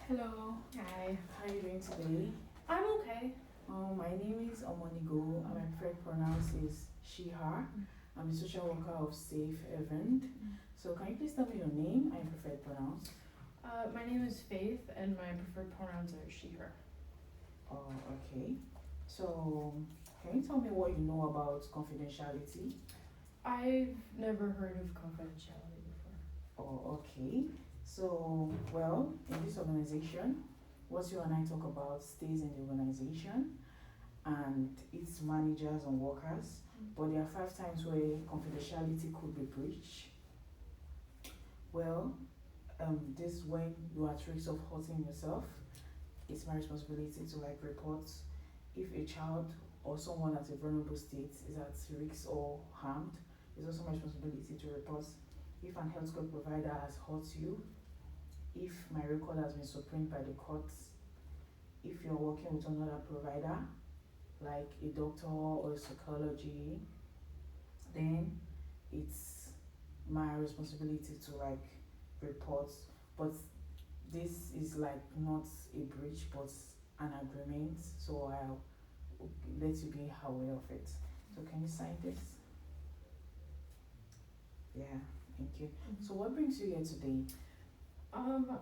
Hello, Hi. how are you doing today? I'm okay. My name is Omonigo, and my preferred pronouns is she, her. I'm a social worker of Safe Haven. So, can you please tell me your name and your preferred pronouns? My name is Faith, and my preferred pronouns are she, her. Oh, okay. So, can you tell me what you know about confidentiality? I've never heard of confidentiality before. Oh, okay. So, well, in this organization, what you and I talk about stays in the organization and its managers and workers, but there are 5 times where confidentiality could be breached. Well, this is when you are at risk of hurting yourself. It's my responsibility to like report if a child or someone at a vulnerable state is at risk or harmed. It's also my responsibility to report if an healthcare provider has hurt you, if my record has been suppressed by the courts, if you're working with another provider, like a doctor or a psychology, then it's my responsibility to like report. But this is like not a breach but an agreement, so I'll let you be aware of it. So can you sign this? Yeah, thank you. So what brings you here today?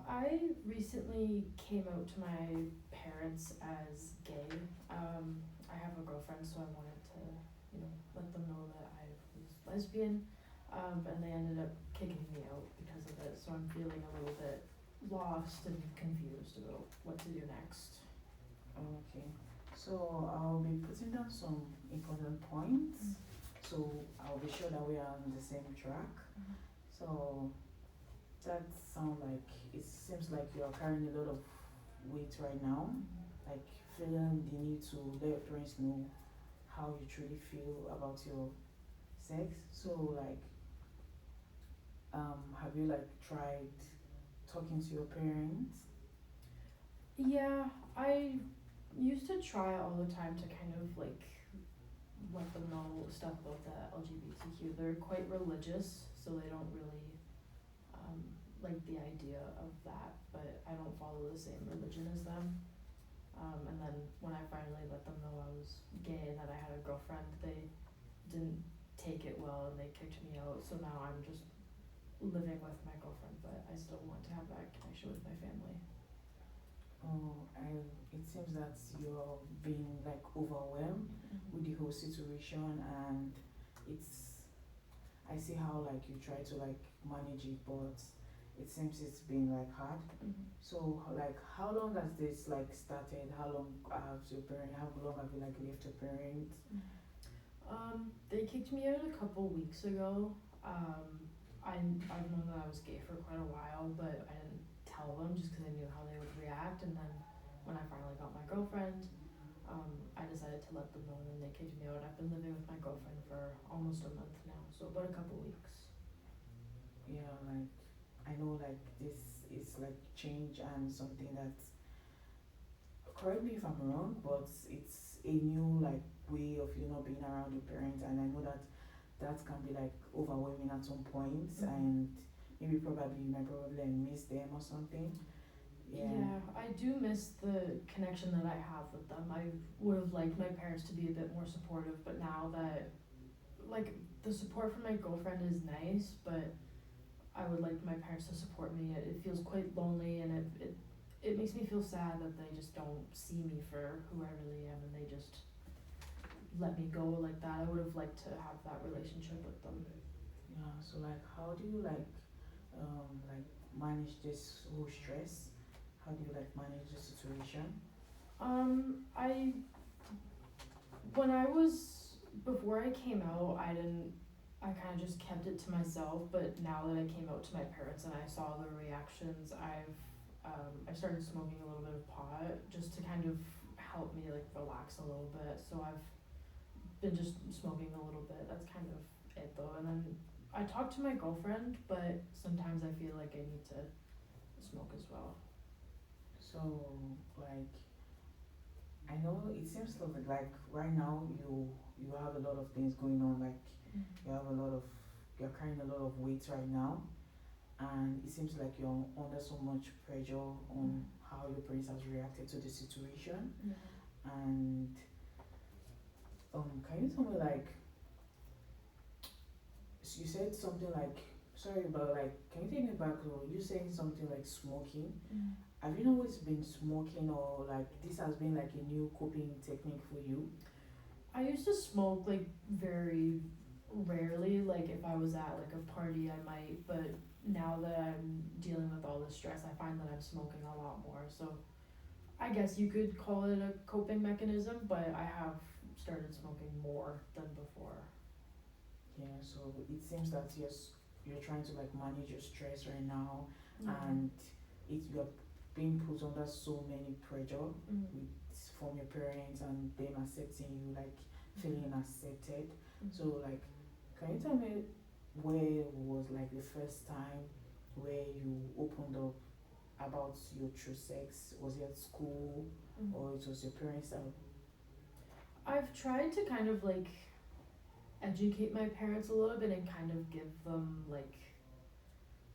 I recently came out to my parents as gay. I have a girlfriend, so I wanted to, let them know that I was lesbian. And they ended up kicking me out because of it, so I'm feeling a little bit lost and confused about what to do next. Okay, so I'll be putting down some important points, so I'll be sure that we are on the same track. So that sounds like it seems like you are carrying a lot of weight right now, like feeling the need to let your parents know how you truly feel about your sex. So like, have you like tried talking to your parents? Yeah, I used to try all the time to kind of like let them know stuff about the LGBTQ. They're quite religious, so they don't really like the idea of that, but I don't follow the same religion as them. And then when I finally let them know I was gay and that I had a girlfriend, they didn't take it well and they kicked me out. So now I'm just living with my girlfriend, but I still want to have that connection with my family. Oh, and it seems that you're being like overwhelmed with the whole situation, and it's I see how like you try to like manage it, but it seems it's been like hard. So like how long has this like started? How long have your parent? How long have you like left your parents? They kicked me out a couple weeks ago. I've known that I was gay for quite a while, but I didn't tell them just because I knew how they would react. And then when I finally got my girlfriend, I decided to let them know, and then they kicked me out. I've been living with my girlfriend for almost a month now, so about a couple weeks. Yeah, like I know like this is like change and something that, correct me if I'm wrong, but it's a new like way of you not being around your parents, and I know that that can be like overwhelming at some points, and maybe probably you might probably like miss them or something. Yeah. Yeah, I do miss the connection that I have with them. I would have liked my parents to be a bit more supportive, but now that, like, the support from my girlfriend is nice, but I would like my parents to support me. It feels quite lonely, and it makes me feel sad that they just don't see me for who I really am, and they just let me go like that. I would have liked to have that relationship with them. Yeah. So like, how do you like manage this whole stress? How do you like manage the situation? I when I was before I came out, I didn't. I kind of just kept it to myself. But now that I came out to my parents and I saw the reactions, I started smoking a little bit of pot just to kind of help me like relax a little bit. So I've been just smoking a little bit. That's kind of it though. And then I talk to my girlfriend, but sometimes I feel like I need to smoke as well. So like, I know it seems like right now you have a lot of things going on. Like you have a lot of you're carrying a lot of weight right now, and it seems like you're under so much pressure on how your parents has reacted to the situation. Yeah. And can you tell me like you said something like sorry but like can you take me back to you saying something like smoking? Have you always been smoking or like this has been like a new coping technique for you? I used to smoke like very rarely, like if I was at like a party I might, but now that I'm dealing with all this stress, I find that I'm smoking a lot more. So I guess you could call it a coping mechanism, but I have started smoking more than before. Yeah, so it seems that yes, you're trying to like manage your stress right now, Yeah. and you're being put under so many pressure Mm. with from your parents and them accepting you, like feeling accepted. Mhm. So like, can you tell me where was like the first time where you opened up about your true sex? Was it at school Mhm. or it was your parents that? I've tried to kind of like educate my parents a little bit and kind of give them like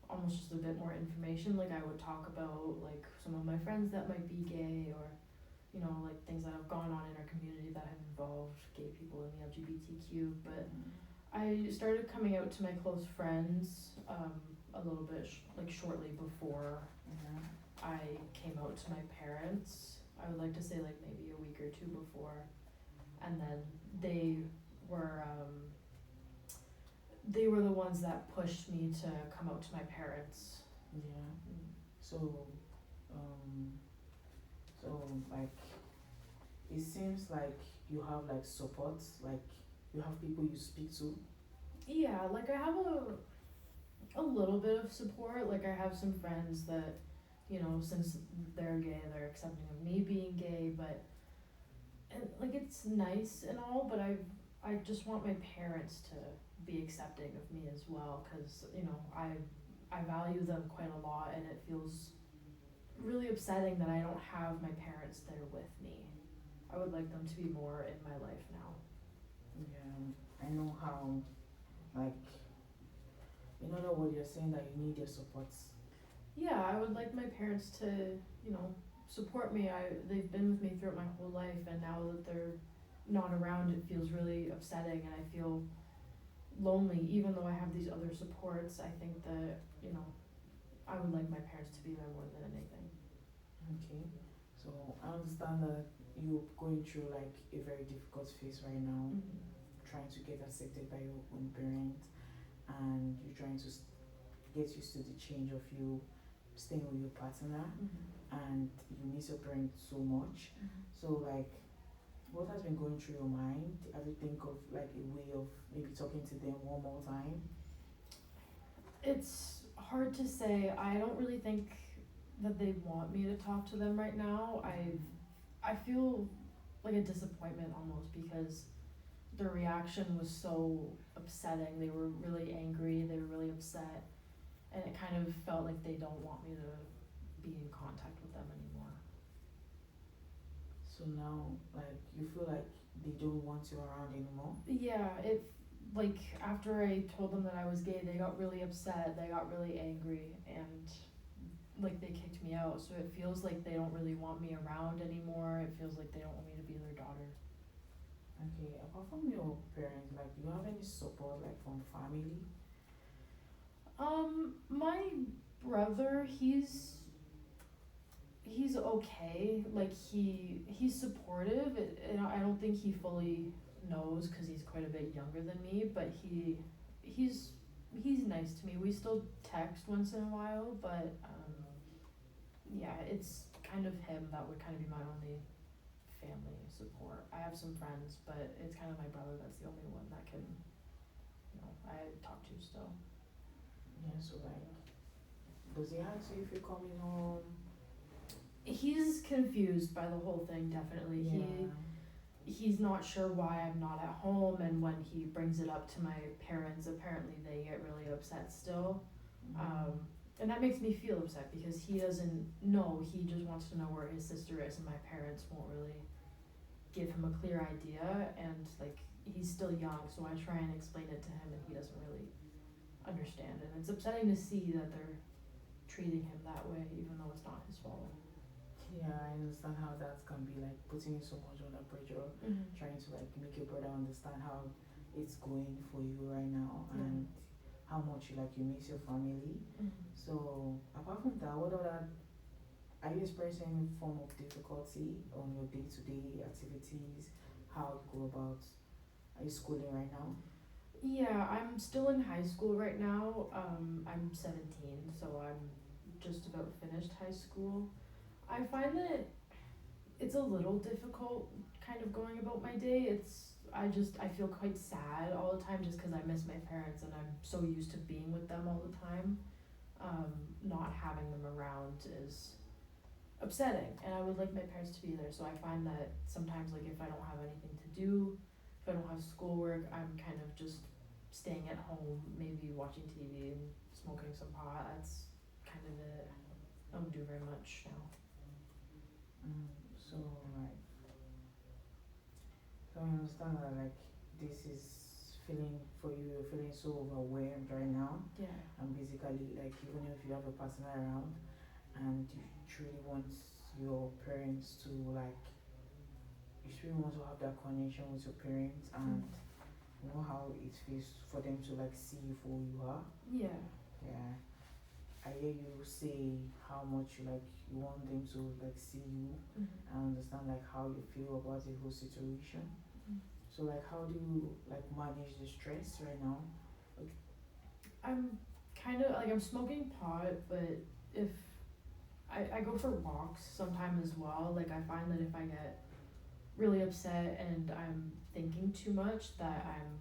almost just a bit more information. Like I would talk about like some of my friends that might be gay, or you know, like things that have gone on in our community that have involved gay people in the LGBTQ. But I started coming out to my close friends a little bit like shortly before Mhm. I came out to my parents. I would like to say like maybe a week or two before, and then they were they were the ones that pushed me to come out to my parents. Yeah. So, um, like it seems like you have like support, like you have people you speak to. Yeah, like I have a little bit of support. Like I have some friends that, you know, since they're gay, they're accepting of me being gay, but and like it's nice and all, but I just want my parents to be accepting of me as well, cuz you know, I value them quite a lot, and it feels really upsetting that I don't have my parents there with me. I would like them to be more in my life now. Yeah, I know how, like, in other words, you're saying that you need their support. Yeah, I would like my parents to, you know, support me. They've been with me throughout my whole life, and now that they're not around, it feels really upsetting, and I feel lonely even though I have these other supports. I think that, you know, I would like my parents to be there more than anything. Okay, so I understand that you're going through like a very difficult phase right now, trying to get accepted by your own parents, and you're trying to get used to the change of you staying with your partner, and you miss your parents so much. So like, what has been going through your mind? Have you think of like a way of maybe talking to them one more time? It's hard to say. I don't really think that they want me to talk to them right now. I feel like a disappointment almost, because their reaction was so upsetting. They were really angry, they were really upset, and it kind of felt like they don't want me to be in contact with them anymore. So now, like, you feel like they don't want you around anymore? Yeah, it like after I told them that I was gay, they got really upset, they got really angry, and like they kicked me out. So it feels like they don't really want me around anymore. It feels like they don't want me to be their daughter. Okay, apart from your parents, like, do you have any support, like, from family? My brother, he's okay. Like he's supportive. I don't think he fully knows because he's quite a bit younger than me, but he's he's nice to me. We still text once in a while, but yeah, it's kind of him that would kind of be my only family support. I have some friends, but it's kind of my brother that's the only one that can, you know, I talk to still. Yeah, so, like, does he ask you if you're coming home? He's confused by the whole thing, definitely. Yeah. He's not sure why I'm not at home, and when he brings it up to my parents, apparently they get really upset still. And that makes me feel upset because he doesn't know. He just wants to know where his sister is, and my parents won't really give him a clear idea. And like he's still young, so I try and explain it to him, and he doesn't really understand, and it's upsetting to see that they're treating him that way, even though it's not his fault. Yeah, I understand how that can be like putting you so much under pressure, Mm-hmm. trying to like make your brother understand how it's going for you right now Yeah. and how much you miss your family. Mm-hmm. So apart from that, what other are you experiencing any form of difficulty on your day to day activities? How you go about are you schooling right now? Yeah, I'm still in high school right now. I'm 17, so I'm just about finished high school. I find that it's a little difficult kind of going about my day. I feel quite sad all the time just because I miss my parents and I'm so used to being with them all the time. Not having them around is upsetting, and I would like my parents to be there. So I find that sometimes, like, if I don't have anything to do, if I don't have schoolwork, I'm kind of just staying at home, maybe watching TV and smoking some pot. That's kind of it. I don't do very much now. So right. So I understand that like this is feeling for you, you're feeling so overwhelmed right now Yeah. and basically like even if you have a partner around and you truly want your parents to like you truly want to have that connection with your parents and you know how it feels for them to like see you for who you are. Yeah. Yeah. I hear you say how much you want them to like see you Mm-hmm. and understand like how you feel about the whole situation. So like how do you like manage the stress right now? Like, I'm kind of like I'm smoking pot, but if I go for walks sometime as well. Like I find that if I get really upset and I'm thinking too much, that I'm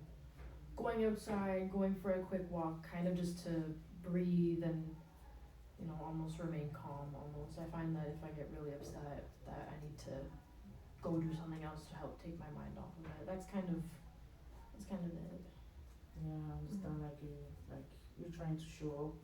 going outside, going for a quick walk, kind of just to breathe and almost remain calm. Almost, I find that if I get really upset, that I need to go do something else to help take my mind off of it. That's kind of it. yeah, I understand like you're trying to show up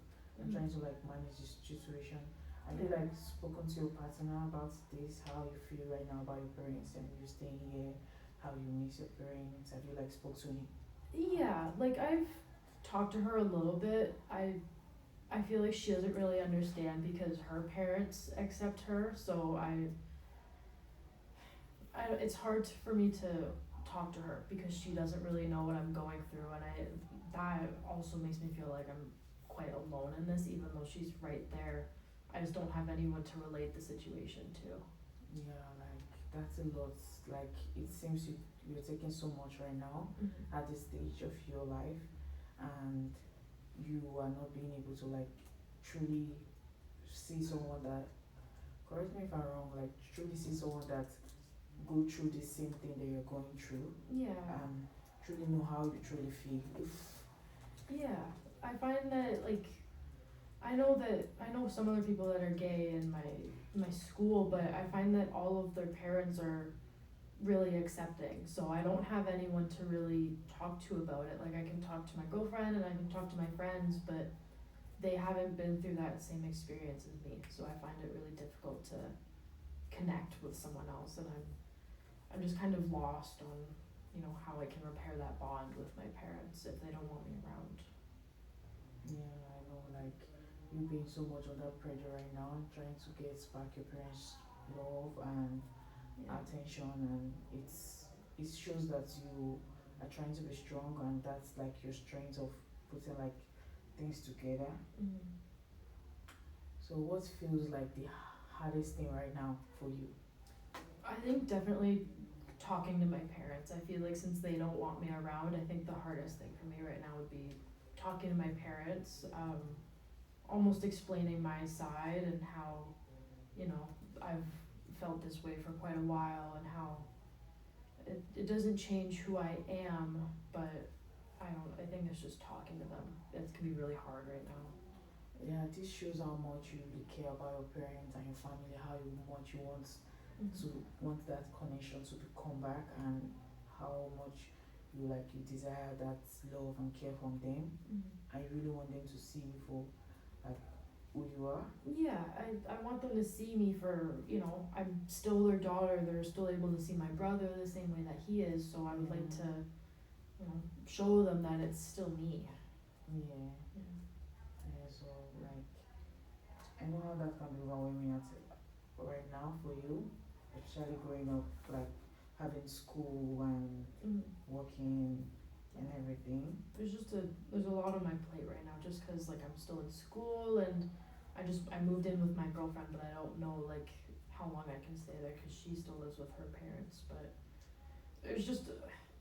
and trying to like manage this situation. Have you like spoken to your partner about this, how you feel right now about your parents and you staying here, how you miss your parents? Have you like spoke to him? Yeah, like I've talked to her a little bit. I feel like she doesn't really understand because her parents accept her, so it's hard for me to talk to her because she doesn't really know what I'm going through, and that also makes me feel like I'm quite alone in this, even though she's right there. I just don't have anyone to relate the situation to. Yeah, like that's a lot. Like it seems you're taking so much right now Mm-hmm. at this stage of your life and you are not being able to like truly see someone that correct me if I'm wrong, like truly see someone that go through the same thing that you're going through Yeah. and truly know how you truly feel. If Yeah. I find that like I know some other people that are gay in my school, but I find that all of their parents are really accepting. So I don't have anyone to really talk to about it. Like I can talk to my girlfriend and I can talk to my friends, but they haven't been through that same experience as me. So I find it really difficult to connect with someone else, and I'm just kind of lost on how I can repair that bond with my parents if they don't want me around. yeah, I know like you being so much under pressure right now, trying to get back your parents' love and Yeah. attention and it shows that you are trying to be strong and that's like your strength of putting like things together. Mm. So what feels like the hardest thing right now for you? I think definitely talking to my parents. I feel like since they don't want me around, I think the hardest thing for me right now would be talking to my parents, almost explaining my side and how, I've felt this way for quite a while and how it doesn't change who I am, but I think it's just talking to them. It can be really hard right now. Yeah, this shows how much you really care about your parents and your family, how much you want to Mm-hmm. want that connection to come back and how much you desire that love and care from them Mm-hmm. and you really want them to see you for like who you are. Yeah, I want them to see me for, I'm still their daughter. They're still able to see my brother the same way that he is. So I would like to, show them that it's still me. Yeah. Yeah. Yeah. So like, I know how that can be overwhelming right now for you, especially growing up, like having school and Mm. working and everything. There's a lot on my plate right now just because like I'm still in school and I moved in with my girlfriend, but I don't know like how long I can stay there because she still lives with her parents. But there's just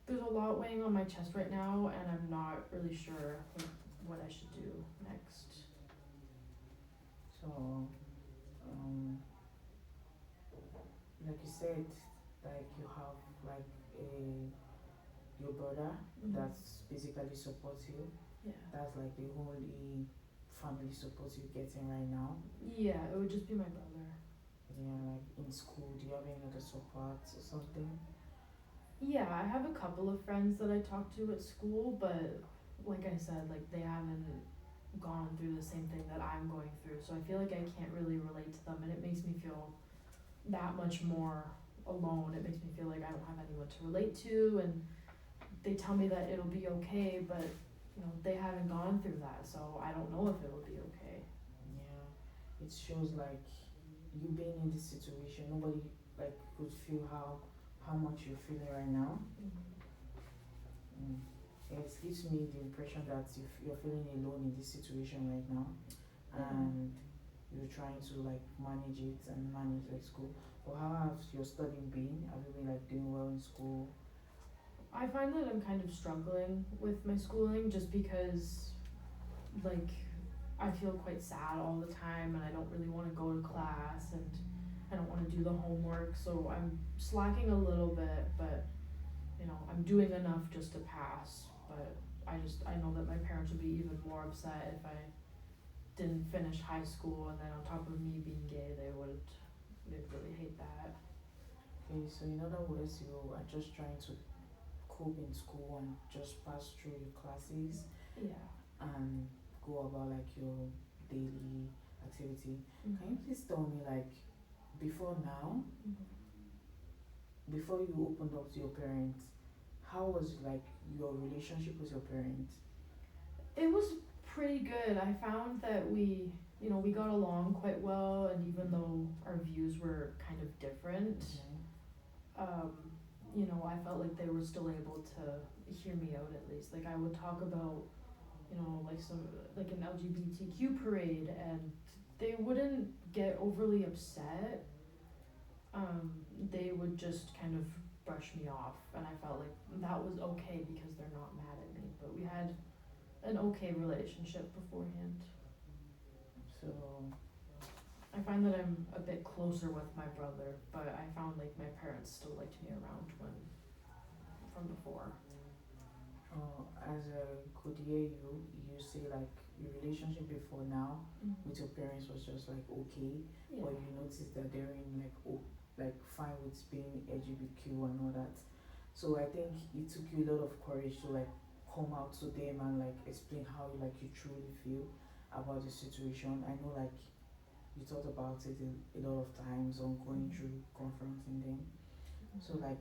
there's a lot weighing on my chest right now, and I'm not really sure like what I should do next. So, um, like you said, like you have like a your brother Mhm. that's basically supports you. Yeah. That's like the only family support you're getting right now. Yeah, it would just be my brother. Yeah, like in school, do you have any other support or something? Yeah, I have a couple of friends that I talk to at school, but like I said, like they haven't gone through the same thing that I'm going through, so I feel like I can't really relate to them, and it makes me feel that much more alone. It makes me feel like I don't have anyone to relate to, and they tell me that it'll be okay, but you know, they haven't gone through that, so I don't know if it'll be okay. Yeah, it shows like you being in this situation, nobody like could feel how much you're feeling right now. Mm. It gives me the impression that if you're feeling alone in this situation right now, Yeah. and you're trying to like manage it and manage like school. But how have your studying been? Have you been like doing well in school? I find that I'm kind of struggling with my schooling just because, like, I feel quite sad all the time and I don't really want to go to class and I don't want to do the homework, so I'm slacking a little bit, but you know, I'm doing enough just to pass. But I know that my parents would be even more upset if I didn't finish high school and then on top of me being gay, they'd really hate that. Okay, so in other words, you are just trying to cope in school and just pass through your classes Yeah. and go about like your daily activity. Can you Mhm. please tell me like before now, Mhm. before you opened up to your parents, how was like your relationship with your parents? It was pretty good. I found that we got along quite well, and even though our views were kind of different, Okay. um, I felt like they were still able to hear me out at least. Like I would talk about, like like an LGBTQ parade, and they wouldn't get overly upset. Um, they would just kind of brush me off, and I felt like that was okay because they're not mad at me. But we had an okay relationship beforehand. So I find that I'm a bit closer with my brother, but I found like my parents still liked me around when from before. as I could hear you, you say like your relationship before now with your parents was just like okay, Yeah. but you noticed that they're in like like fine with being LGBTQ and all that. So I think it took you a lot of courage to like come out to them and like explain how like you truly feel about the situation. I know like you thought about it a lot of times on going through confronting them. So like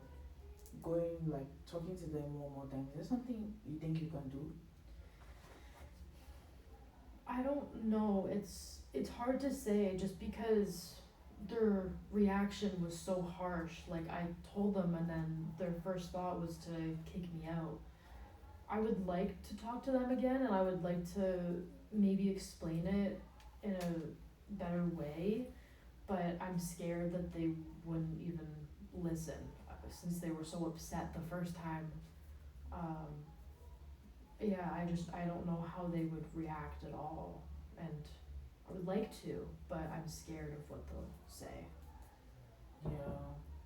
going like talking to them one more time, is there something you think you can do? I don't know. It's hard to say just because their reaction was so harsh. Like I told them and then their first thought was to kick me out. I would like to talk to them again and I would like to maybe explain it in a better way, but I'm scared that they wouldn't even listen since they were so upset the first time. Um, yeah, I don't know how they would react at all, and I would like to, but I'm scared of what they'll say. Yeah,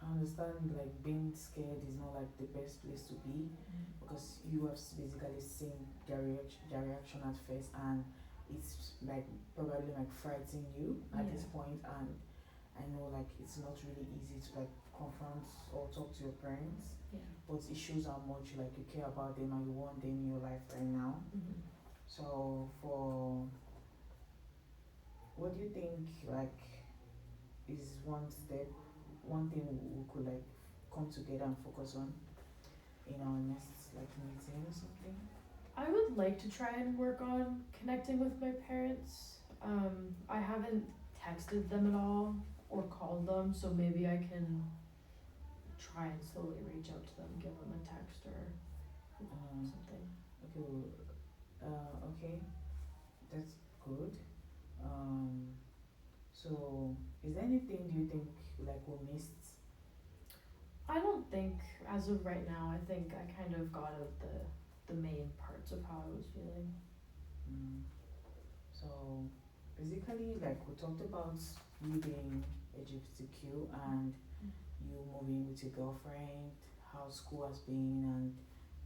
I understand like being scared is not like the best place to be because you have basically seen their reaction at first and it's like probably like frightening you at this Yeah. point, and I know like it's not really easy to like confront or talk to your parents, Yeah. but it shows how much like you care about them and you want them in your life right now. Mhm. So for what do you think like is one step, one thing we could like come together and focus on in our next like meeting or something? I would like to try and work on connecting with my parents. I haven't texted them at all or called them, so maybe I can try and slowly reach out to them, give them a text or Um, something. okay, okay, that's good. Um, so is there anything do you think like we missed? I don't think, as of right now, I think I kind of got out the main parts of how I was feeling. Mm, so basically, like we talked about you being LGBTQ and you moving with your girlfriend, how school has been, and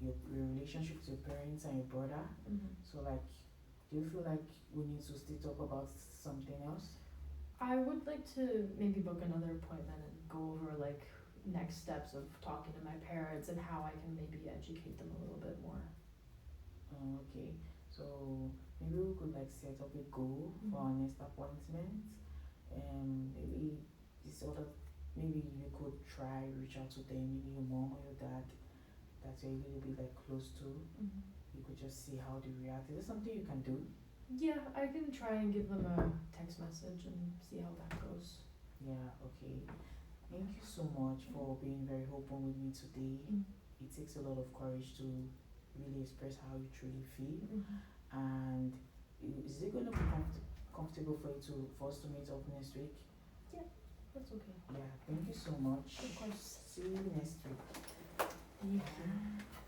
your relationship with your parents and your brother. Mm-hmm. So like, do you feel like we need to still talk about something else? I would like to maybe book another appointment and go over like next steps of talking to my parents and how I can maybe educate them a little bit more. Okay, so maybe we could like set up a goal for our next appointment. Maybe this other, maybe you could try reach out to them, maybe your mom or your dad that you're a little bit like close to. Mm-hmm. You could just see how they react. Is there something you can do? Yeah, I can try and give them a text message and see how that goes. Yeah, okay. Thank you so much for being very open with me today. It takes a lot of courage to really express how you truly feel. Mm-hmm. And is it going to be comfortable for you to for us to meet up next week? Yeah, that's okay. Yeah, thank you so much. Of course. See you next week. Thank you.